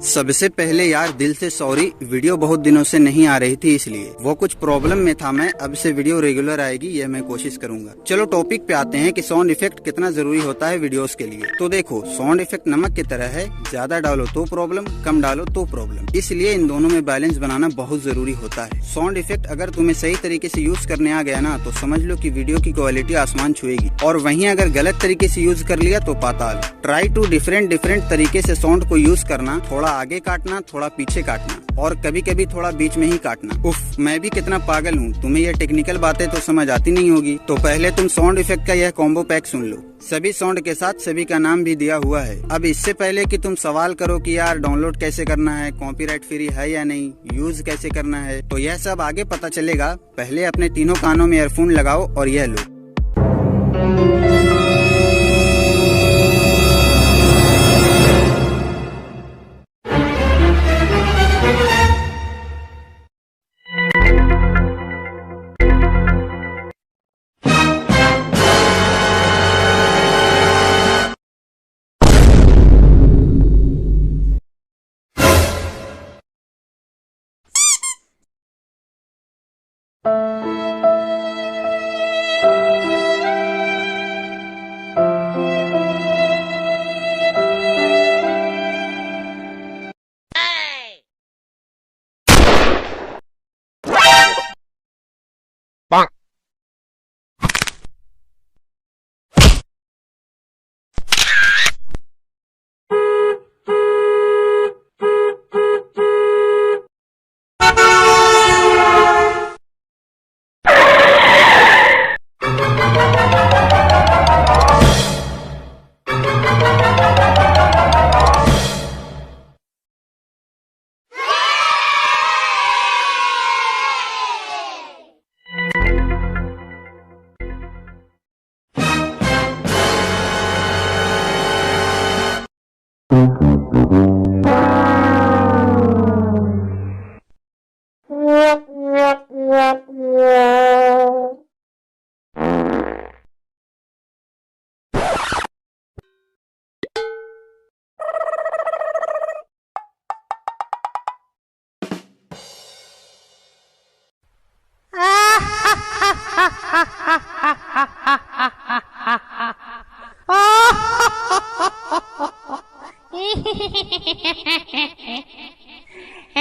सबसे पहले यार दिल से सॉरी, वीडियो बहुत दिनों से नहीं आ रही थी इसलिए वो कुछ प्रॉब्लम में था। मैं अब से वीडियो रेगुलर आएगी, यह मैं कोशिश करूंगा। चलो टॉपिक पे आते हैं कि साउंड इफेक्ट कितना जरूरी होता है वीडियोस के लिए। तो देखो, साउंड इफेक्ट नमक की तरह है, ज्यादा डालो तो प्रॉब्लम, कम डालो तो प्रॉब्लम। इसलिए इन दोनों में बैलेंस बनाना बहुत जरूरी होता है। साउंड इफेक्ट अगर तुम्हें सही तरीके से यूज करने आ गया ना तो समझ लो कि वीडियो की क्वालिटी आसमान छुएगी, और वहीं अगर गलत तरीके से यूज कर लिया तो पाताल। ट्राई टू डिफरेंट तरीके से साउंड को यूज करना, थोड़ा आगे काटना, थोड़ा पीछे काटना, और कभी कभी थोड़ा बीच में ही काटना। उफ, मैं भी कितना पागल हूँ, तुम्हें ये टेक्निकल बातें तो समझ आती नहीं होगी। तो पहले तुम साउंड इफेक्ट का यह कॉम्बो पैक सुन लो। सभी साउंड के साथ सभी का नाम भी दिया हुआ है। अब इससे पहले कि तुम सवाल करो कि यार डाउनलोड कैसे करना है, कॉपीराइट फ्री है या नहीं, यूज कैसे करना है, तो यह सब आगे पता चलेगा। पहले अपने तीनों कानों में ईयरफोन लगाओ और यह लो।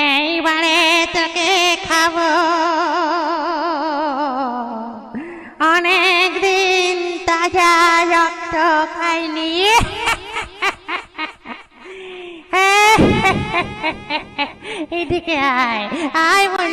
এইবারে তোকে খাবো, অনেক দিন তাজা রক্ত খাইনি। এদিকে আয় আয় বল।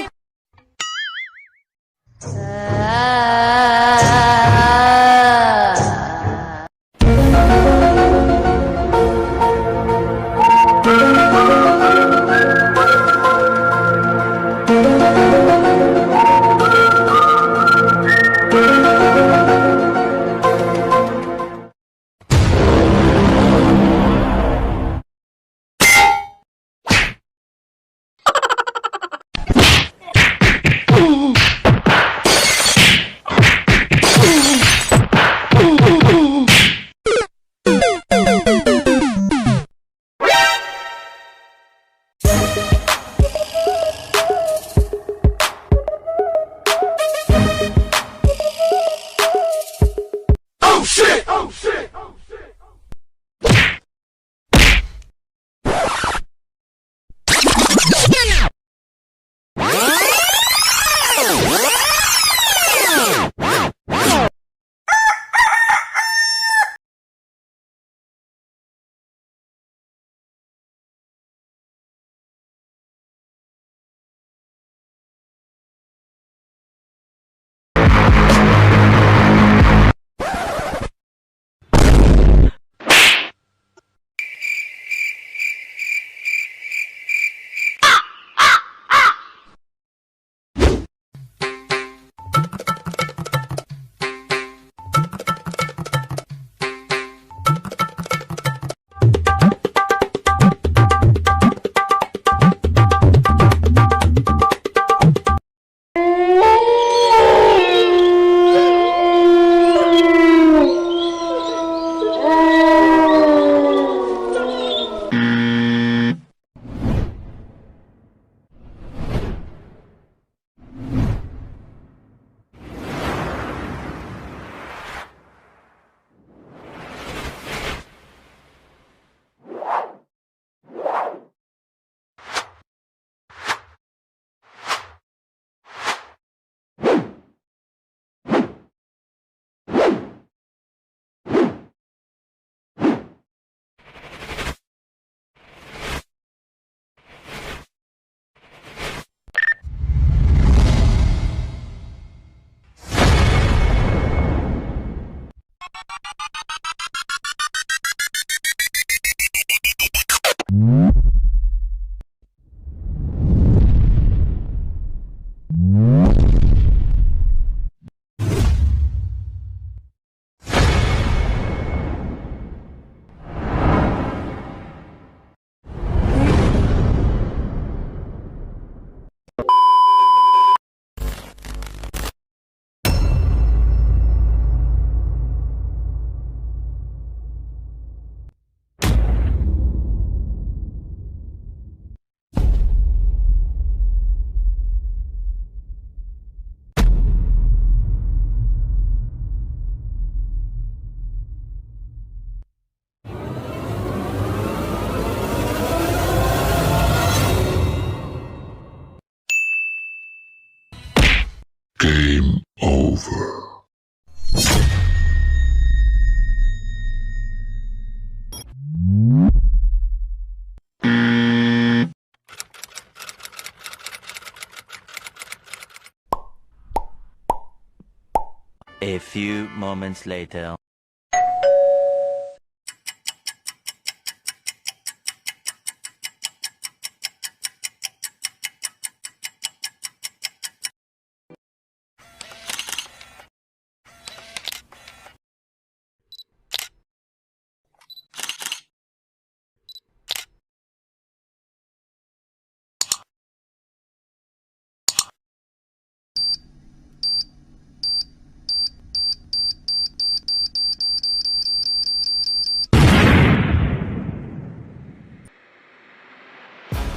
बेवकूफ है। A few moments later.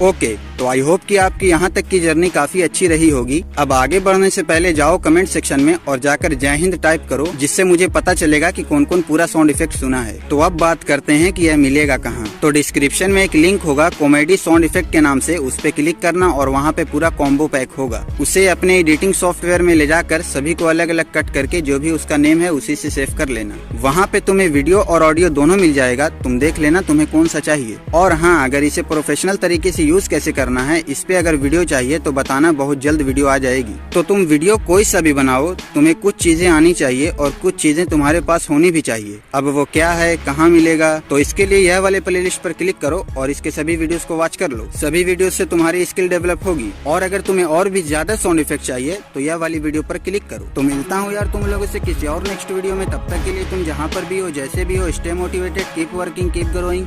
Okay, तो आई होप कि आपकी यहाँ तक की जर्नी काफी अच्छी रही होगी। अब आगे बढ़ने से पहले जाओ कमेंट सेक्शन में और जाकर जय हिंद टाइप करो, जिससे मुझे पता चलेगा कि कौन कौन पूरा साउंड इफेक्ट सुना है। तो अब बात करते हैं कि यह मिलेगा कहाँ। तो डिस्क्रिप्शन में एक लिंक होगा कॉमेडी साउंड इफेक्ट के नाम से, उस पे क्लिक करना और वहाँ पे पूरा कॉम्बो पैक होगा। उसे अपने एडिटिंग सॉफ्टवेयर में ले जाकर सभी को अलग अलग कट करके जो भी उसका नेम है उसी से सेव कर लेना। वहाँ पे तुम्हें वीडियो और ऑडियो दोनों मिल जाएगा, तुम देख लेना तुम्हें कौन सा चाहिए। और हाँ, अगर इसे प्रोफेशनल तरीके से यूज कैसे करना है, इस पे अगर वीडियो चाहिए तो बताना, बहुत जल्द वीडियो आ जाएगी। तो तुम वीडियो कोई सा भी बनाओ, तुम्हें कुछ चीजें आनी चाहिए और कुछ चीजें तुम्हारे पास होनी भी चाहिए। अब वो क्या है, कहाँ मिलेगा, तो इसके लिए यह वाले प्लेलिस्ट पर क्लिक करो और इसके सभी वीडियोस को वॉच कर लो। सभी वीडियो से तुम्हारी स्किल डेवलप होगी। और अगर तुम्हें और भी ज्यादा साउंड इफेक्ट चाहिए तो यह वाली वीडियो पर क्लिक करो। तो मिलता हूँ यार तुम लोगों से किसी और नेक्स्ट वीडियो में। तब तक के लिए तुम जहाँ पर भी हो, जैसे भी हो, stay motivated, keep working, keep growing.